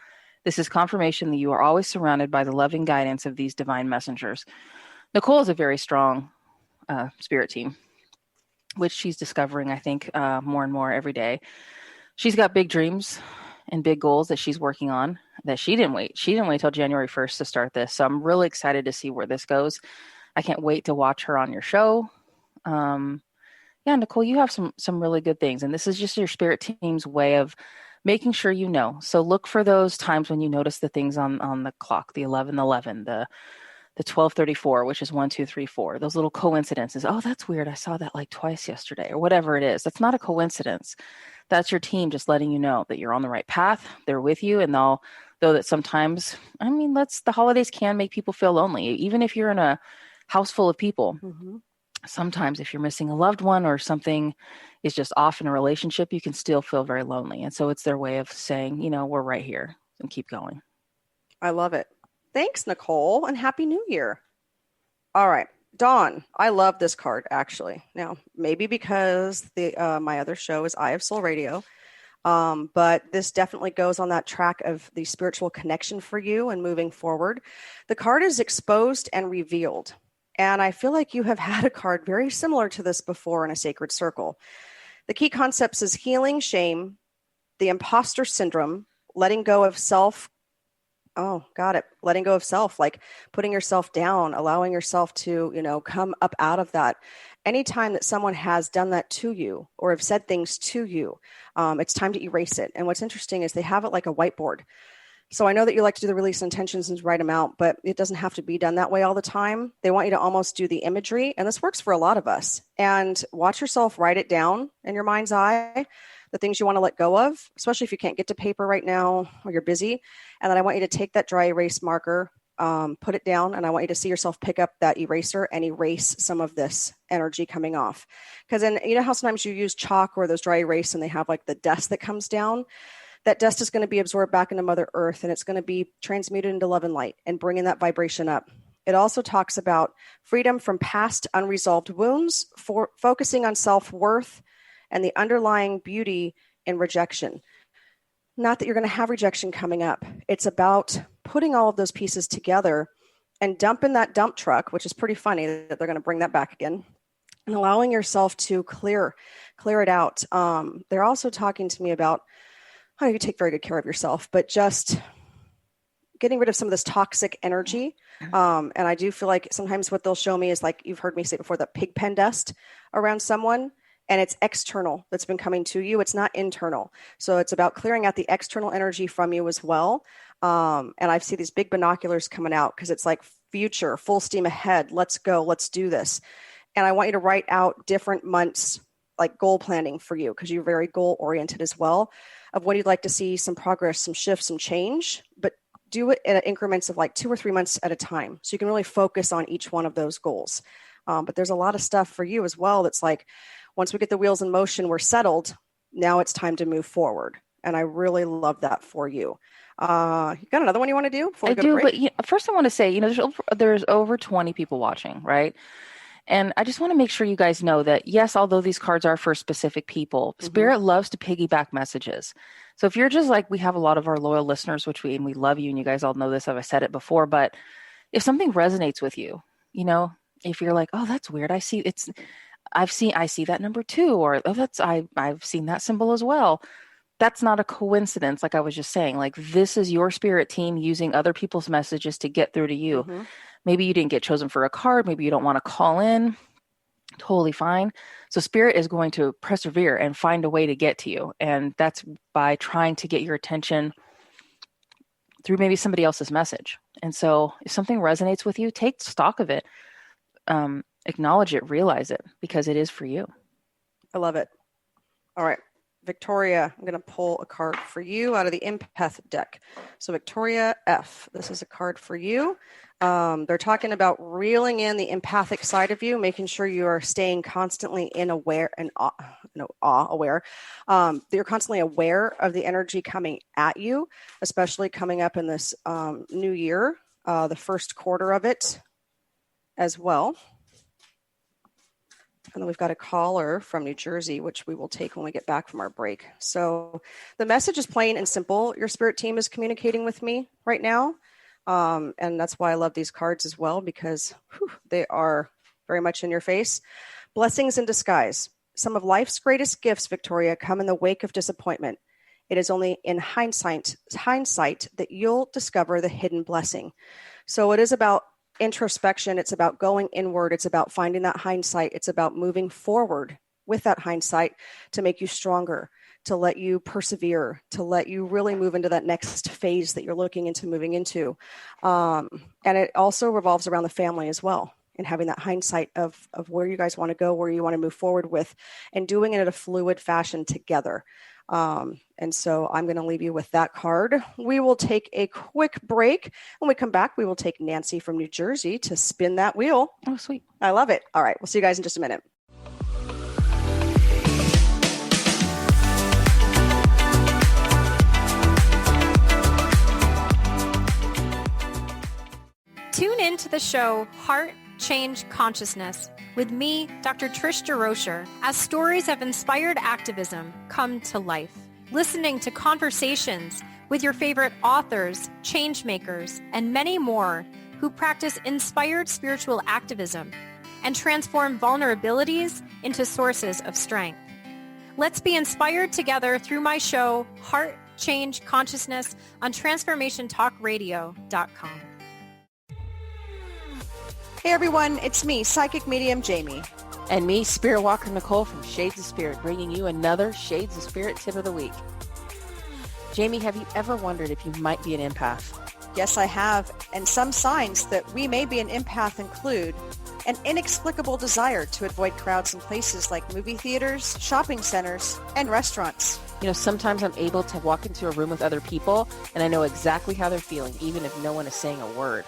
Speaker 2: This is confirmation that you are always surrounded by the loving guidance of these divine messengers. Nicole is a very strong spirit team, which she's discovering, I think, more and more every day. She's got big dreams and big goals that she's working on that she didn't wait. She didn't wait till January 1st to start this. So I'm really excited to see where this goes. I can't wait to watch her on your show. Yeah, Nicole, you have some really good things. And this is just your spirit team's way of making sure you know. So look for those times when you notice the things on the clock, the 11:11, the 12:34, which is 1, 2, 3, 4, those little coincidences. Oh, that's weird. I saw that like twice yesterday or whatever it is. That's not a coincidence. That's your team just letting you know that you're on the right path. They're with you. And though that sometimes, the holidays can make people feel lonely, even if you're in a house full of people. Mm-hmm. Sometimes if you're missing a loved one or something is just off in a relationship, you can still feel very lonely. And so it's their way of saying, we're right here and keep going.
Speaker 1: I love it. Thanks, Nicole, and Happy New Year. All right. Dawn, I love this card, actually. Now, maybe because my other show is Eye of Soul Radio, but this definitely goes on that track of the spiritual connection for you and moving forward. The card is Exposed and Revealed. And I feel like you have had a card very similar to this before in a sacred circle. The key concepts is healing shame, the imposter syndrome, letting go of self. Oh, got it. Letting go of self, like putting yourself down, allowing yourself to, come up out of that. Anytime that someone has done that to you or have said things to you, it's time to erase it. And what's interesting is they have it like a whiteboard. So I know that you like to do the release intentions and write them out, but it doesn't have to be done that way all the time. They want you to almost do the imagery, and this works for a lot of us. And watch yourself write it down in your mind's eye, the things you want to let go of, especially if you can't get to paper right now or you're busy. And then I want you to take that dry erase marker, put it down, and I want you to see yourself pick up that eraser and erase some of this energy coming off. Because then, how sometimes you use chalk or those dry erase and they have like the dust that comes down? That dust is going to be absorbed back into Mother Earth, and it's going to be transmuted into love and light and bringing that vibration up. It also talks about freedom from past unresolved wounds, focusing on self-worth and the underlying beauty in rejection. Not that you're going to have rejection coming up. It's about putting all of those pieces together and dumping that dump truck, which is pretty funny that they're going to bring that back again, and allowing yourself to clear it out. They're also talking to me about how you take very good care of yourself, but just getting rid of some of this toxic energy. And I do feel like sometimes what they'll show me is like, you've heard me say before, that pig pen dust around someone, and it's external that's been coming to you. It's not internal. So it's about clearing out the external energy from you as well. And I see these big binoculars coming out because it's like future, full steam ahead. Let's go. Let's do this. And I want you to write out different months, like goal planning for you, because you're very goal oriented as well, of when you'd like to see some progress, some shifts, some change, but do it in increments of like 2 or 3 months at a time. So you can really focus on each one of those goals. But there's a lot of stuff for you as well that's like, once we get the wheels in motion, we're settled. Now it's time to move forward. And I really love that for you. You got another one you want to do?
Speaker 2: I do, but first I want to say, there's over 20 people watching, right? And I just want to make sure you guys know that, yes, although these cards are for specific people, Spirit loves to piggyback messages. So if you're just like, we have a lot of our loyal listeners, which we love you, and you guys all know this, I've said it before, but if something resonates with you, if you're like, oh, that's weird. I see that number 2, or oh, I've seen that symbol as well. That's not a coincidence. Like I was just saying, like this is your spirit team using other people's messages to get through to you. Mm-hmm. Maybe you didn't get chosen for a card. Maybe you don't want to call in. Totally fine. So Spirit is going to persevere and find a way to get to you. And that's by trying to get your attention through maybe somebody else's message. And so if something resonates with you, take stock of it. acknowledge it, realize it, because it is for you.
Speaker 1: I love it. All right, Victoria, I'm going to pull a card for you out of the Empath deck. So Victoria F, this is a card for you. They're talking about reeling in the empathic side of you, making sure you are staying constantly in aware and aware. You're constantly aware of the energy coming at you, especially coming up in this new year, the first quarter of it as well. And then we've got a caller from New Jersey, which we will take when we get back from our break. So the message is plain and simple. Your spirit team is communicating with me right now. And that's why I love these cards as well, because they are very much in your face. Blessings in disguise. Some of life's greatest gifts, Victoria, come in the wake of disappointment. It is only in hindsight that you'll discover the hidden blessing. So it is about introspection. It's about going inward. It's about finding that hindsight. It's about moving forward with that hindsight to make you stronger, to let you persevere, to let you really move into that next phase that you're looking into moving into. And it also revolves around the family as well, and having that hindsight of where you guys want to go, where you want to move forward with, and doing it in a fluid fashion together. And so I'm going to leave you with that card. We will take a quick break. When we come back, we will take Nancy from New Jersey to spin that wheel.
Speaker 2: Oh, sweet.
Speaker 1: I love it. All right. We'll see you guys in just a minute.
Speaker 12: Tune in to the show Heart Change Consciousness with me, Dr. Trish DeRocher, as stories of inspired activism come to life. Listening to conversations with your favorite authors, change makers, and many more who practice inspired spiritual activism and transform vulnerabilities into sources of strength. Let's be inspired together through my show, Heart Change Consciousness, on TransformationTalkRadio.com.
Speaker 1: Hey everyone, it's me, Psychic Medium Jamie.
Speaker 2: And me, Spirit Walker Nicole from Shades of Spirit, bringing you another Shades of Spirit tip of the week. Jamie, have you ever wondered if you might be an empath?
Speaker 1: Yes, I have. And some signs that we may be an empath include an inexplicable desire to avoid crowds in places like movie theaters, shopping centers, and restaurants.
Speaker 2: You know, sometimes I'm able to walk into a room with other people and I know exactly how they're feeling, even if no one is saying a word.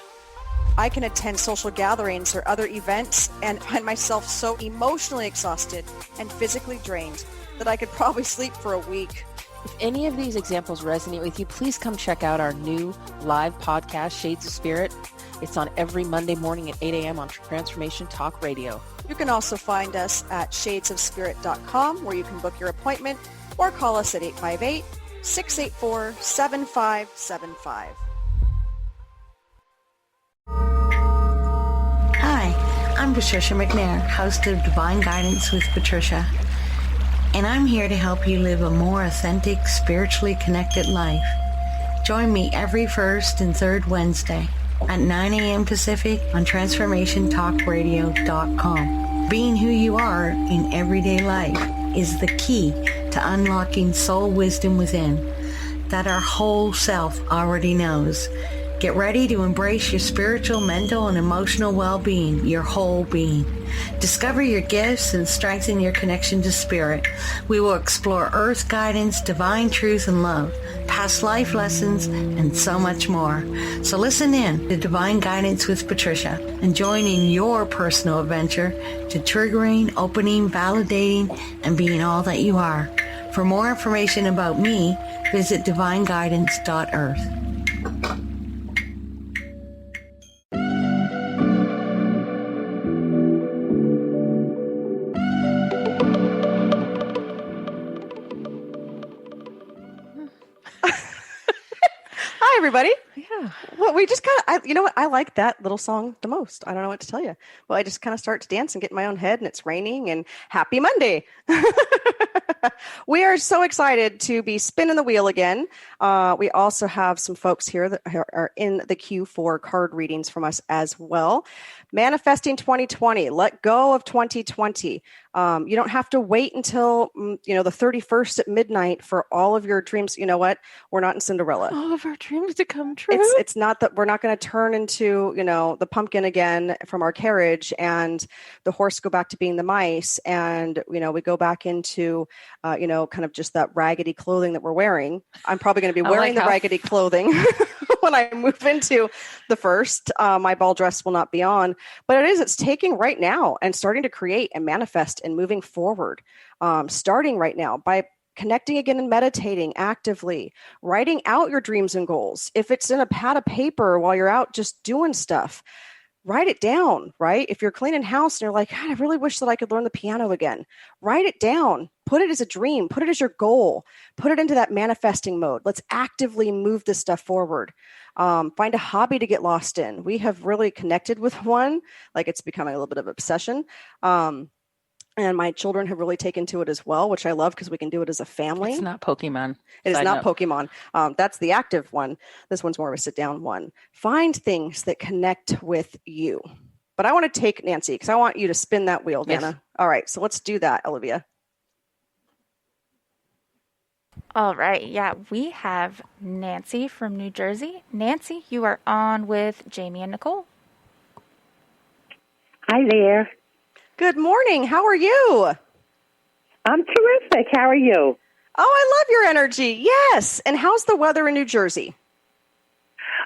Speaker 1: I can attend social gatherings or other events and find myself so emotionally exhausted and physically drained that I could probably sleep for a week.
Speaker 2: If any of these examples resonate with you, please come check out our new live podcast, Shades of Spirit. It's on every Monday morning at 8 a.m. on Transformation Talk Radio.
Speaker 1: You can also find us at shadesofspirit.com, where you can book your appointment, or call us at 858-684-7575.
Speaker 13: Hi, I'm Patricia McNair, host of Divine Guidance with Patricia, and I'm here to help you live a more authentic, spiritually connected life. Join me every first and third Wednesday at 9 a.m. Pacific on TransformationTalkRadio.com. Being who you are in everyday life is the key to unlocking soul wisdom within that our whole self already knows. Get ready to embrace your spiritual, mental, and emotional well-being, your whole being. Discover your gifts and strengthen your connection to spirit. We will explore earth guidance, divine truth and love, past life lessons, and so much more. So listen in to Divine Guidance with Patricia and join in your personal adventure to triggering, opening, validating, and being all that you are. For more information about me, visit divineguidance.earth.
Speaker 1: Hi, everybody.
Speaker 2: Yeah.
Speaker 1: Well, we just kind of, you know what? I like that little song the most. I don't know what to tell you. Well, I just kind of start to dance and get in my own head, and it's raining, and happy Monday. We are so excited to be spinning the wheel again. We also have some folks here that are in the queue for card readings from us as well. Manifesting 2020, let go of 2020. You don't have to wait until, the 31st at midnight for all of your dreams. You know what? We're not in Cinderella.
Speaker 2: All of our dreams to come true.
Speaker 1: It's not that we're not going to turn into, the pumpkin again from our carriage and the horse go back to being the mice. And, we go back into, kind of just that raggedy clothing that we're wearing. I'm probably going to be wearing the raggedy clothing when I move into the first. My ball dress will not be on, but it's taking right now and starting to create and manifest and moving forward, starting right now by connecting again and meditating actively, writing out your dreams and goals. If it's in a pad of paper while you're out just doing stuff, write it down, right? If you're cleaning house and you're like, God, I really wish that I could learn the piano again, write it down, put it as a dream, put it as your goal, put it into that manifesting mode. Let's actively move this stuff forward. Find a hobby to get lost in. We have really connected with one, like it's becoming a little bit of an obsession. And my children have really taken to it as well, which I love because we can do it as a family.
Speaker 2: It's not Pokemon.
Speaker 1: It is not Pokemon. That's the active one. This one's more of a sit down one. Find things that connect with you. But I want to take Nancy because I want you to spin that wheel, Vanna. Yes. All right. So let's do that, Olivia.
Speaker 6: All right. Yeah, we have Nancy from New Jersey. Nancy, you are on with Jamie and Nicole.
Speaker 14: Hi there.
Speaker 1: Good morning. How are you?
Speaker 14: I'm terrific. How are you?
Speaker 1: Oh, I love your energy. Yes. And how's the weather in New Jersey?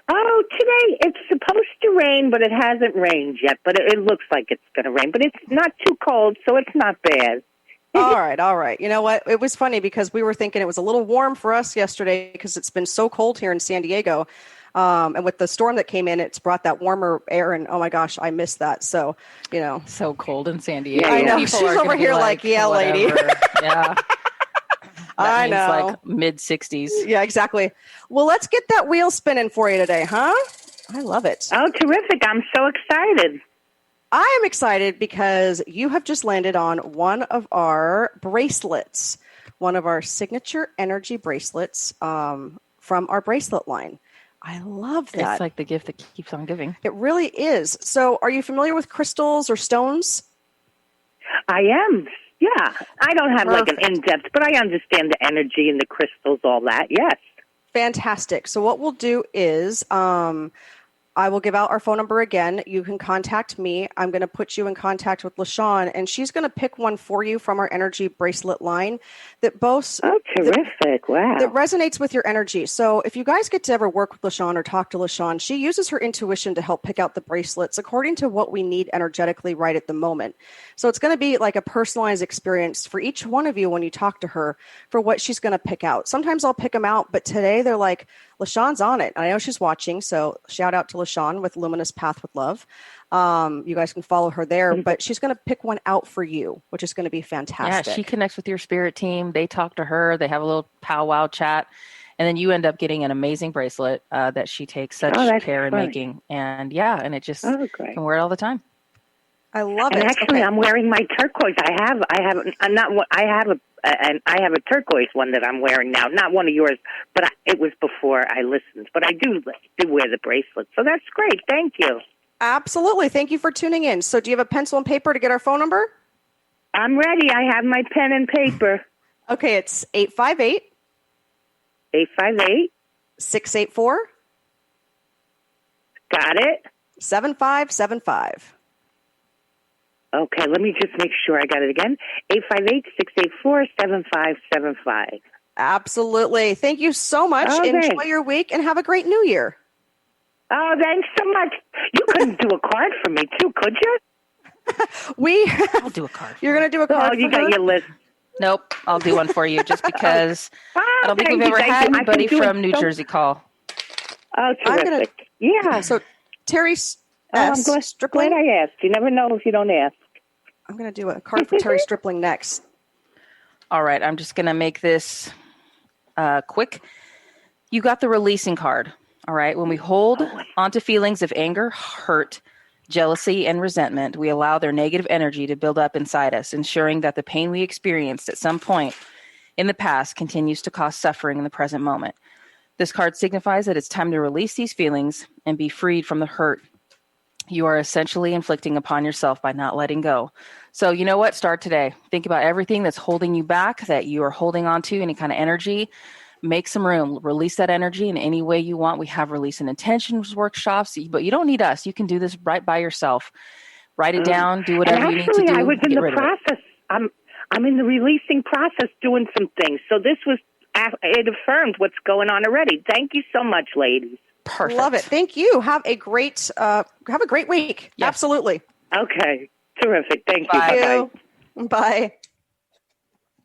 Speaker 14: Oh, today it's supposed to rain, but it hasn't rained yet. But it looks like it's going to rain. But it's not too cold, so it's not bad.
Speaker 1: All right. You know what? It was funny because we were thinking it was a little warm for us yesterday because it's been so cold here in San Diego. And with the storm that came in, it's brought that warmer air. And oh my gosh, I missed that. So,
Speaker 2: so cold in San Diego.
Speaker 1: I know. She's over here like, yeah, whatever. Lady.
Speaker 2: Yeah.
Speaker 1: I know.
Speaker 2: Like mid 60s.
Speaker 1: Yeah, exactly. Well, let's get that wheel spinning for you today, huh? I love it.
Speaker 14: Oh, terrific. I'm so excited.
Speaker 1: I am excited because you have just landed on one of our bracelets, one of our signature energy bracelets from our bracelet line. I love that.
Speaker 2: It's like the gift that keeps on giving.
Speaker 1: It really is. So are you familiar with crystals or stones?
Speaker 14: I am. Yeah. I don't have like an in-depth, but I understand the energy and the crystals, all that. Yes.
Speaker 1: Fantastic. So what we'll do is I will give out our phone number again. You can contact me. I'm going to put you in contact with LaShawn, and she's going to pick one for you from our energy bracelet line that boasts.
Speaker 14: Oh, terrific. Wow.
Speaker 1: That resonates with your energy. So if you guys get to ever work with LaShawn or talk to LaShawn, she uses her intuition to help pick out the bracelets according to what we need energetically right at the moment. So it's going to be like a personalized experience for each one of you when you talk to her for what she's going to pick out. Sometimes I'll pick them out, but today they're like, LaShawn's on it. I know she's watching, so shout out to LaShawn with Luminous Path with Love. You guys can follow her there, but she's going to pick one out for you, which is going to be fantastic.
Speaker 2: Yeah, she connects with your spirit team. They talk to her. They have a little powwow chat, and then you end up getting an amazing bracelet that she takes such care in making. And and it just can wear it all the time.
Speaker 1: I love
Speaker 14: it.
Speaker 1: And
Speaker 14: actually, I'm wearing my turquoise. I have a turquoise one that I'm wearing now. Not one of yours, but it was before I listened. But I do wear the bracelet, so that's great. Thank you.
Speaker 1: Absolutely. Thank you for tuning in. So, do you have a pencil and paper to get our phone number?
Speaker 14: I'm ready. I have my pen and paper.
Speaker 1: Okay, it's 858.
Speaker 14: 858.
Speaker 1: 684.
Speaker 14: Got it.
Speaker 1: 7575.
Speaker 14: Okay, let me just make sure I got it again. 858-684-7575.
Speaker 1: Absolutely. Thank you so much.
Speaker 14: Okay.
Speaker 1: Enjoy your week and have a great new year.
Speaker 14: Oh, thanks so much. You couldn't do a card for me, too, could you?
Speaker 2: I'll do a card.
Speaker 1: You're going to do a card
Speaker 14: for you got your list.
Speaker 2: Nope, I'll do one for you just because I don't think we've ever had anybody from New Jersey call.
Speaker 14: Oh, terrific. Yeah.
Speaker 1: So, Terry
Speaker 14: I'm glad I asked. You never know if you don't ask.
Speaker 1: I'm going to do a card for Terry Stripling next.
Speaker 2: All right, I'm just going to make this quick. You got the releasing card. All right, when we hold onto feelings of anger, hurt, jealousy, and resentment, we allow their negative energy to build up inside us, ensuring that the pain we experienced at some point in the past continues to cause suffering in the present moment. This card signifies that it's time to release these feelings and be freed from the hurt you are essentially inflicting upon yourself by not letting go. So you know what? Start today. Think about everything that's holding you back, that you are holding on to, any kind of energy. Make some room. Release that energy in any way you want. We have release and intentions workshops, but you don't need us. You can do this right by yourself. Write it down. Do whatever you need to do.
Speaker 14: I was in the process. I'm in the releasing process doing some things. So this was, it affirmed what's going on already. Thank you so much, ladies.
Speaker 2: Perfect.
Speaker 1: Love it. Thank you. Have a great week. Yes. Absolutely.
Speaker 14: Okay. Terrific. Thank you.
Speaker 1: Bye. Bye.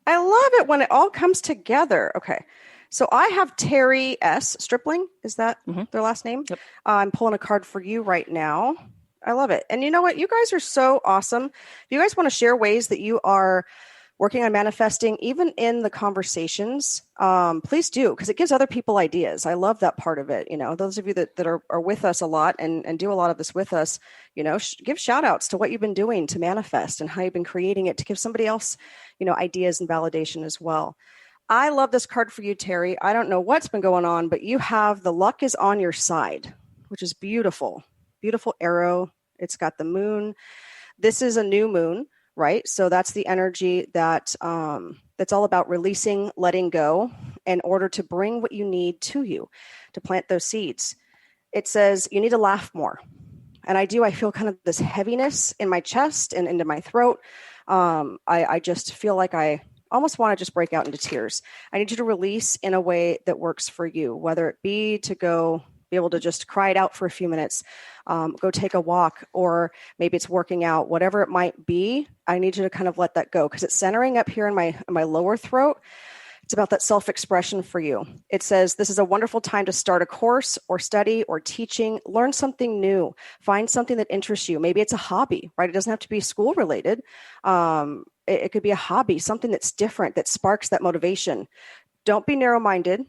Speaker 1: I love it when it all comes together. Okay. So I have Terry S. Stripling. Is that their last name?
Speaker 2: Yep.
Speaker 1: I'm pulling a card for you right now. I love it. And you know what? You guys are so awesome. If you guys want to share ways that you are working on manifesting, even in the conversations, please do, because it gives other people ideas. I love that part of it. You know, those of you that are with us a lot and do a lot of this with us, you know, give shout outs to what you've been doing to manifest and how you've been creating it to give somebody else, you know, ideas and validation as well. I love this card for you, Terry. I don't know what's been going on, but you have the luck is on your side, which is beautiful. Beautiful arrow. It's got the moon. This is a new moon, right? So that's the energy that's all about releasing, letting go in order to bring what you need to you, to plant those seeds. It says you need to laugh more. And I feel kind of this heaviness in my chest and into my throat. I just feel like I almost want to just break out into tears. I need you to release in a way that works for you, whether it be to go be able to just cry it out for a few minutes, go take a walk, or maybe it's working out, whatever it might be. I need you to kind of let that go because it's centering up here in my lower throat. It's about that self-expression for you. It says, this is a wonderful time to start a course or study or teaching, learn something new, find something that interests you. Maybe it's a hobby, right? It doesn't have to be school related. It could be a hobby, something that's different, that sparks that motivation. Don't be narrow-minded.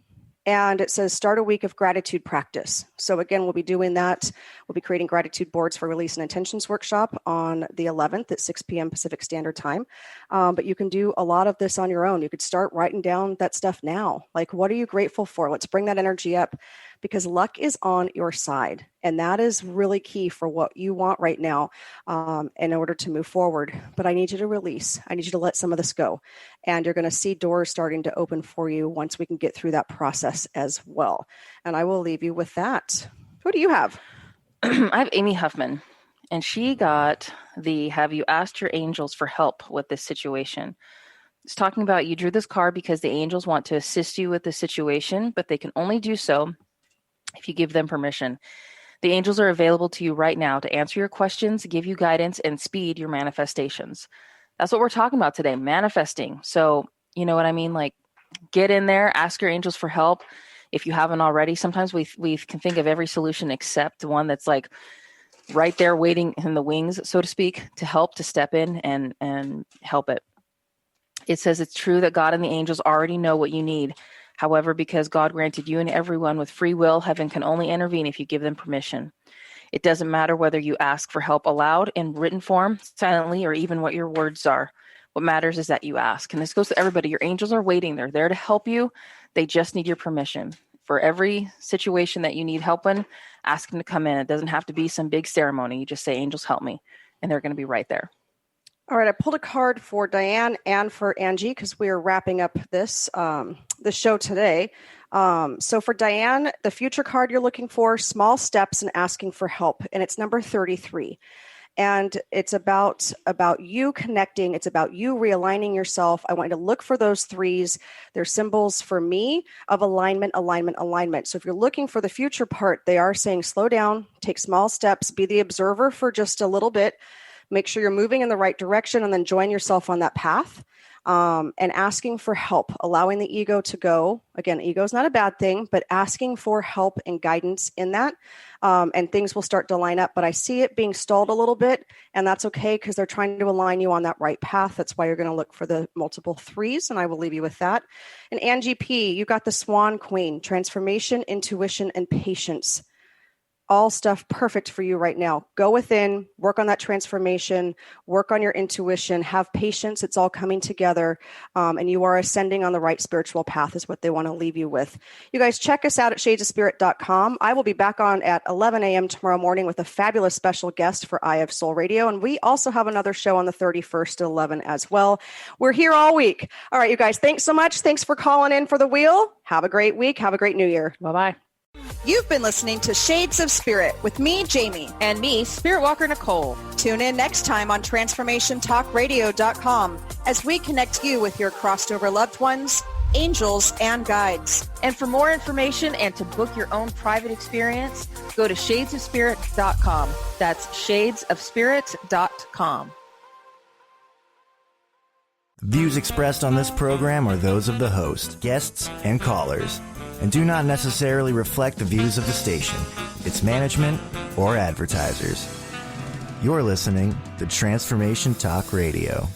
Speaker 1: And it says, start a week of gratitude practice. So again, we'll be doing that. We'll be creating gratitude boards for Release and Intentions workshop on the 11th at 6 p.m. Pacific Standard Time. But you can do a lot of this on your own. You could start writing down that stuff now. Like, what are you grateful for? Let's bring that energy up because luck is on your side. And that is really key for what you want right now in order to move forward. But I need you to release. I need you to let some of this go. And you're going to see doors starting to open for you once we can get through that process as well. And I will leave you with that. Who do you have?
Speaker 2: I have Amy Huffman, and she got the have you asked your angels for help with this situation? It's talking about you drew this card because the angels want to assist you with the situation, but they can only do so if you give them permission. The angels are available to you right now to answer your questions, give you guidance, and speed your manifestations. That's what we're talking about today, manifesting. So, you know what I mean? Like, get in there, ask your angels for help. If you haven't already, sometimes we can think of every solution except one that's like right there waiting in the wings, so to speak, to help, to step in and help it. It says it's true that God and the angels already know what you need. However, because God granted you and everyone with free will, heaven can only intervene if you give them permission. It doesn't matter whether you ask for help aloud, in written form, silently, or even what your words are. What matters is that you ask. And this goes to everybody. Your angels are waiting. They're there to help you. They just need your permission. For every situation that you need help in, ask them to come in. It doesn't have to be some big ceremony. You just say, angels, help me. And they're going to be right there.
Speaker 1: All right, I pulled a card for Diane and for Angie because we are wrapping up this show today. So for Diane, the future card you're looking for, small steps and asking for help, and it's number 33. And it's about you connecting. It's about you realigning yourself. I want you to look for those threes. They're symbols for me of alignment, alignment, alignment. So if you're looking for the future part, they are saying slow down, take small steps, be the observer for just a little bit. Make sure you're moving in the right direction and then join yourself on that path and asking for help, allowing the ego to go. Again, ego is not a bad thing, but asking for help and guidance in that and things will start to line up. But I see it being stalled a little bit and that's okay because they're trying to align you on that right path. That's why you're going to look for the multiple threes and I will leave you with that. And Angie P., you got the Swan Queen, transformation, intuition, and patience. all stuff perfect for you right now. Go within, work on that transformation, work on your intuition, have patience. It's all coming together. And you are ascending on the right spiritual path is what they want to leave you with. You guys check us out at shadesofspirit.com. I will be back on at 11 a.m. tomorrow morning with a fabulous special guest for Eye of Soul Radio. And we also have another show on the 31st at 11 as well. We're here all week. All right, you guys, thanks so much. Thanks for calling in for the wheel. Have a great week. Have a great new year.
Speaker 2: Bye-bye.
Speaker 15: You've been listening to Shades of Spirit with me, Jamie.
Speaker 16: And me, Spirit Walker Nicole.
Speaker 15: Tune in next time on TransformationTalkRadio.com as we connect you with your crossed over loved ones, angels, and guides.
Speaker 16: And for more information and to book your own private experience, go to shadesofspirit.com. That's shadesofspirit.com.
Speaker 17: Views expressed on this program are those of the host, guests, and callers, and do not necessarily reflect the views of the station, its management, or advertisers. You're listening to Transformation Talk Radio.